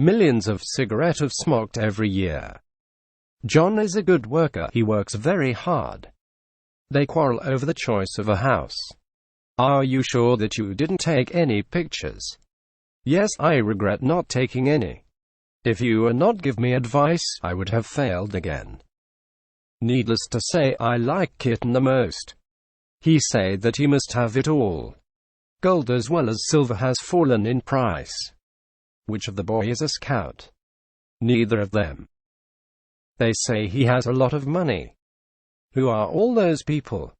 Millions of cigarettes are smoked every year. John is a good worker. He works very hard. They quarrel over the choice of a house. Are you sure that you didn't take any pictures? Yes, I regret not taking any. If you had not give me advice, I would have failed again. Needless to say, I like Kitten the most. He said that he must have it all. Gold as well as silver has fallen in price. Which of the boys is a scout? Neither of them. They say he has a lot of money. Who are all those people?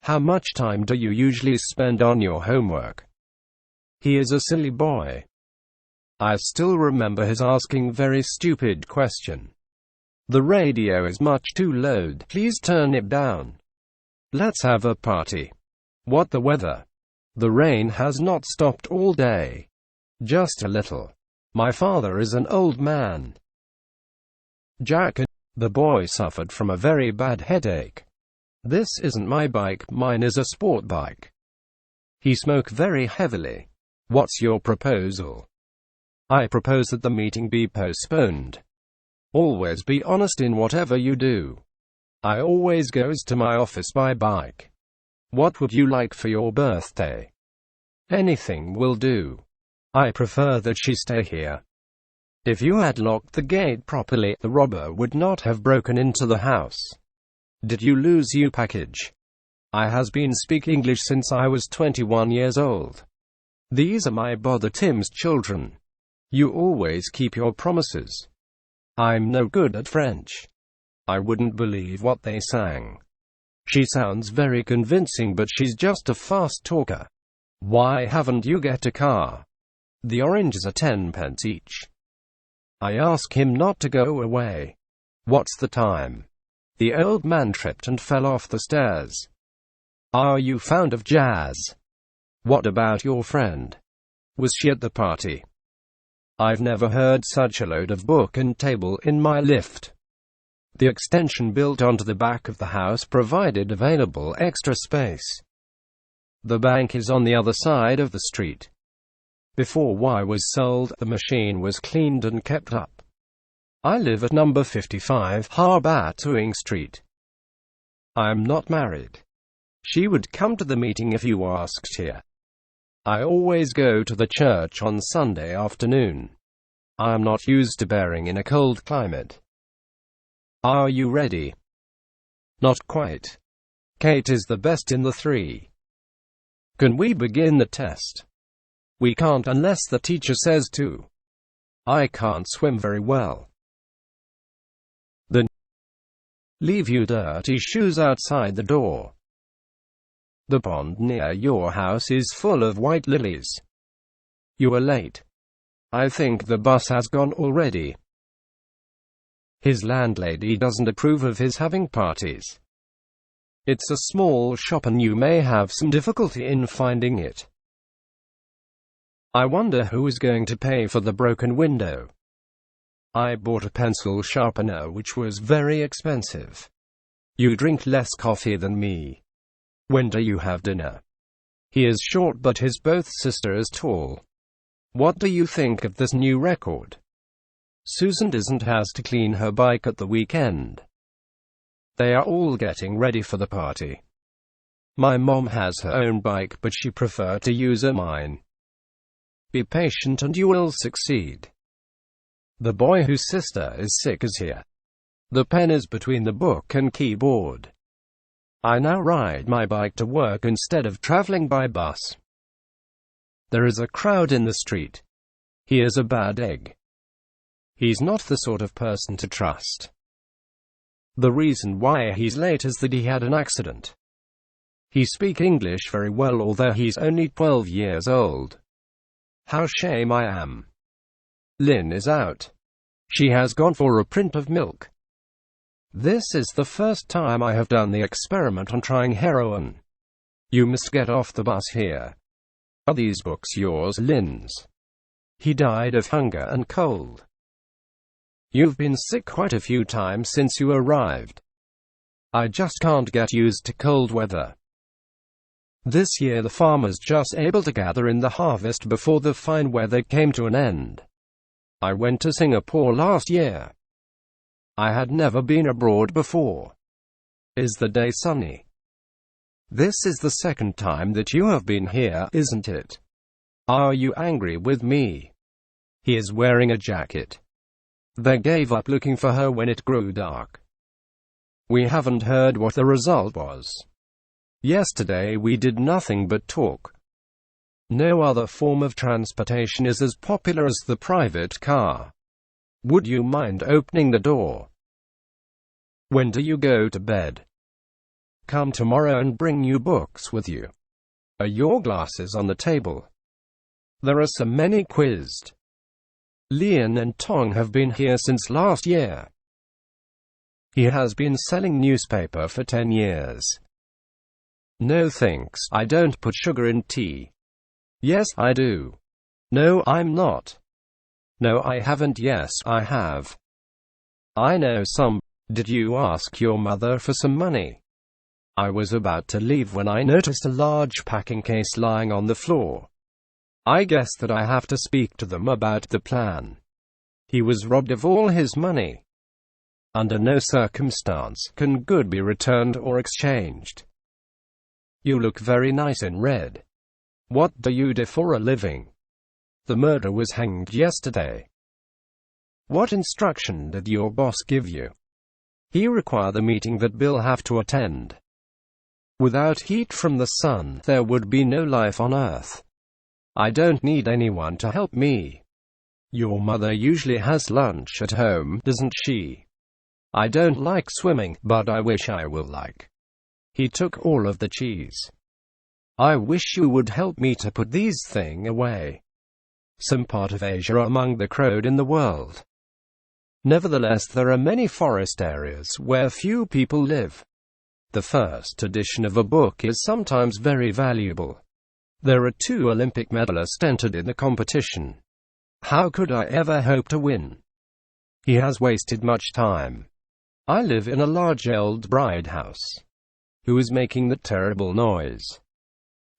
How much time do you usually spend on your homework? He is a silly boy. I still remember his asking very stupid question. The radio is much too loud. Please turn it down. Let's have a party. What the weather? The rain has not stopped all day. Just a little. My father is an old man. Jack, the boy suffered from a very bad headache. This isn't my bike, mine is a sport bike. He smoked very heavily. What's your proposal? I propose that the meeting be postponed. Always be honest in whatever you do. I always goes to my office by bike. What would you like for your birthday? Anything will do. I prefer that she stay here. If you had locked the gate properly, the robber would not have broken into the house. Did you lose your package? I has been speak English since I was 21 years old. These are my brother Tim's children. You always keep your promises. I'm no good at French. I wouldn't believe what they sang. She sounds very convincing, but she's just a fast talker. Why haven't you get a car? The oranges are 10 pence each. I ask him not to go away. What's the time? The old man tripped and fell off the stairs. Are you fond of jazz? What about your friend? Was she at the party? I've never heard such a load of book and table in my lift. The extension built onto the back of the house provided available extra space. The bank is on the other side of the street. Before Y was sold, the machine was cleaned and kept up. I live at number 55 Harbatuing Street. I am not married. She would come to the meeting if you asked her. I always go to the church on Sunday afternoon. I am not used to bearing in a cold climate. Are you ready? Not quite. Kate is the best in the three. Can we begin the test? We can't unless the teacher says to. I can't swim very well. Then leave your dirty shoes outside the door. The pond near your house is full of white lilies. You are late. I think the bus has gone already. His landlady doesn't approve of his having parties. It's a small shop and you may have some difficulty in finding it. I wonder who is going to pay for the broken window. I bought a pencil sharpener which was very expensive. You drink less coffee than me. When do you have dinner? He is short but his both sisters tall. What do you think of this new record? Susan doesn't has to clean her bike at the weekend. They are all getting ready for the party. My mom has her own bike but she prefer to use mine. Be patient and you will succeed. The boy whose sister is sick is here. The pen is between the book and keyboard. I now ride my bike to work instead of traveling by bus. There is a crowd in the street. He is a bad egg. He's not the sort of person to trust. The reason why he's late is that he had an accident. He speaks English very well although he's only 12 years old. How shame I am. Lynn is out. She has gone for a pint of milk. This is the first time I have done the experiment on trying heroin. You must get off the bus here. Are these books yours, Lynn's? He died of hunger and cold. You've been sick quite a few times since you arrived. I just can't get used to cold weather. This year the farmers just able to gather in the harvest before the fine weather came to an end. I went to Singapore last year. I had never been abroad before. Is the day sunny? This is the second time that you have been here, isn't it? Are you angry with me? He is wearing a jacket. They gave up looking for her when it grew dark. We haven't heard what the result was. Yesterday we did nothing but talk. No other form of transportation is as popular as the private car. Would you mind opening the door? When do you go to bed? Come tomorrow and bring new books with you. Are your glasses on the table? There are so many quizzed. Lian and Tong have been here since last year. He has been selling newspaper for 10 years. No thanks, I don't put sugar in tea. Yes, I do. No, I'm not. No, I haven't. Yes, I have. I know some. Did you ask your mother for some money? I was about to leave when I noticed a large packing case lying on the floor. I guess that I have to speak to them about the plan. He was robbed of all his money. Under no circumstance can good be returned or exchanged. You look very nice in red. What do you do for a living? The murderer was hanged yesterday. What instruction did your boss give you? He required the meeting that Bill have to attend. Without heat from the sun, there would be no life on Earth. I don't need anyone to help me. Your mother usually has lunch at home, doesn't she? I don't like swimming, but I wish I will like. He took all of the cheese. I wish you would help me to put these things away. Some part of Asia are among the crowd in the world. Nevertheless, there are many forest areas where few people live. The first edition of a book is sometimes very valuable. There are 2 Olympic medalists entered in the competition. How could I ever hope to win? He has wasted much time. I live in a large old bride house. Who is making that terrible noise?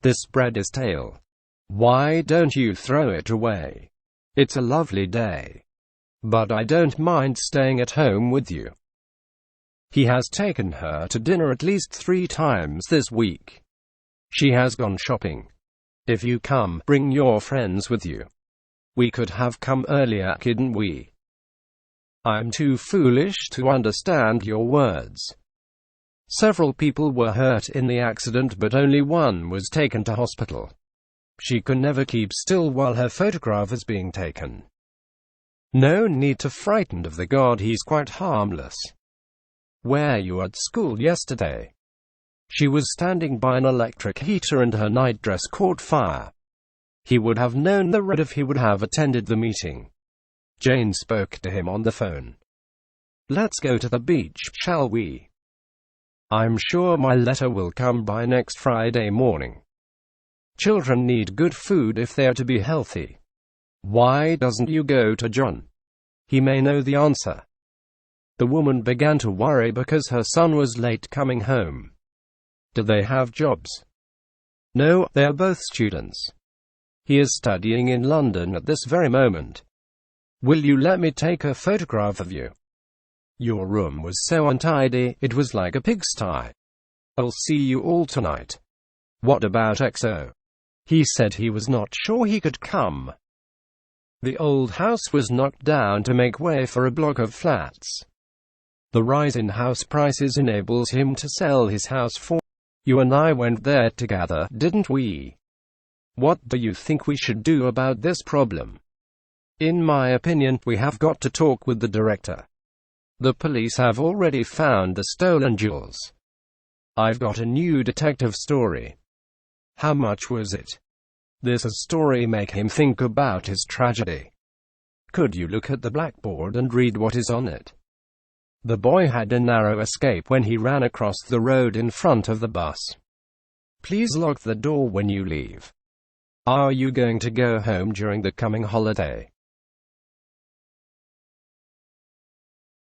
This bread is stale. Why don't you throw it away? It's a lovely day. But I don't mind staying at home with you. He has taken her to dinner at least 3 times this week. She has gone shopping. If you come, bring your friends with you. We could have come earlier, couldn't we? I'm too foolish to understand your words. Several people were hurt in the accident, but only one was taken to hospital. She could never keep still while her photograph is being taken. No need to frightened of the god, he's quite harmless. Were you at school yesterday? She was standing by an electric heater and her nightdress caught fire. He would have known the red if he would have attended the meeting. Jane spoke to him on the phone. Let's go to the beach, shall we? I'm sure my letter will come by next Friday morning. Children need good food if they are to be healthy. Why doesn't you go to John? He may know the answer. The woman began to worry because her son was late coming home. Do they have jobs? No, they are both students. He is studying in London at this very moment. Will you let me take a photograph of you? Your room was so untidy, it was like a pigsty. I'll see you all tonight. What about XO? He said he was not sure he could come. The old house was knocked down to make way for a block of flats. The rise in house prices enables him to sell his house for. You and I went there together, didn't we? What do you think we should do about this problem? In my opinion, we have got to talk with the director. The police have already found the stolen jewels. I've got a new detective story. How much was it? This story make him think about his tragedy. Could you look at the blackboard and read what is on it? The boy had a narrow escape when he ran across the road in front of the bus. Please lock the door when you leave. Are you going to go home during the coming holiday?